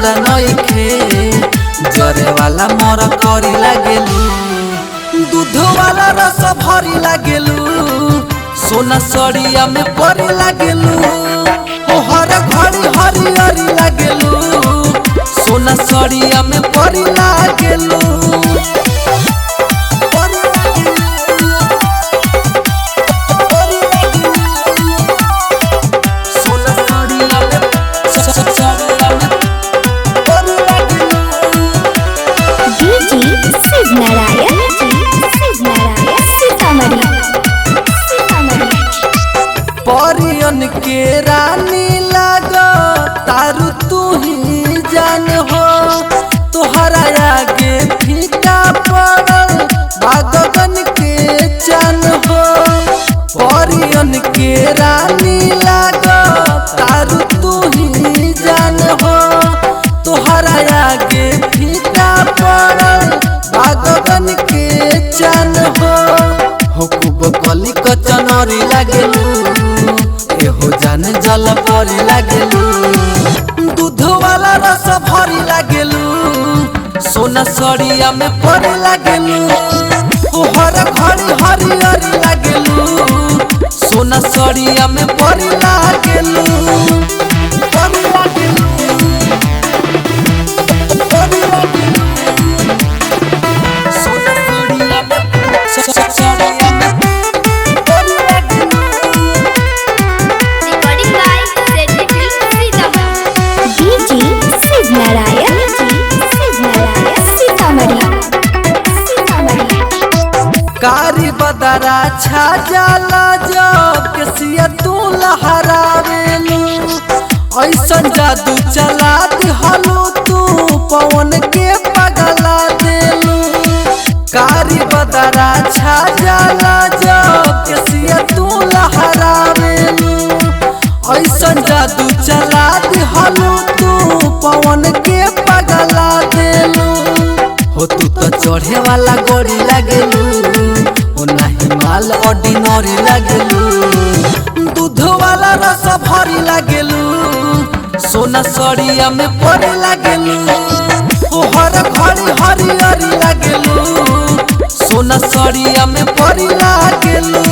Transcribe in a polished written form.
जोड़ा नइखे जरे वाला मोर करी लागेलू दूध वाला रस भरी लागेलू सोना सड़िया में परी लागेलू हर घड़ी हरियरी लागेलू सोना सड़िया में परी लागेलू परियन के रानी लागो तारू तू ही जान हो तोहरा आगे फीका पड़ल भगवान के चान हो परियन के रानी लागो तारू तू ही जान हो तोहरा आगे फीका पड़ल भगवान के चान हो खूब कली कचनरी लागेलू हो जाने जल परी लागेलू दूध वाला रस भरी लागेलू सोना सड़िया में परी लागेलू हर घड़ी हरियरी लागेलू सोना सड़िया में परी लागेलू परी लागेलू परी लागेलू सोना सड़िया में कारी बदरा छा जाला जब केसिया तू लहरावेलू ऐसन जादू चला दिहलू तू पवन के पगला देलू कारी बदरा छा जाला जब केसिया तू लहरावेलू ऐसन जादू चला दिहलू तू पवन के पगला देलू हो तू तो चढ़े वाला गोरी लागेलू हो नाही माल ऑर्डिनरी लागेलू दूध वाला रस भरी लागेलू सोना सड़िया में परी लागेलू हर घड़ी हरियरी लागेलू सोना सड़िया में परी लागेलू।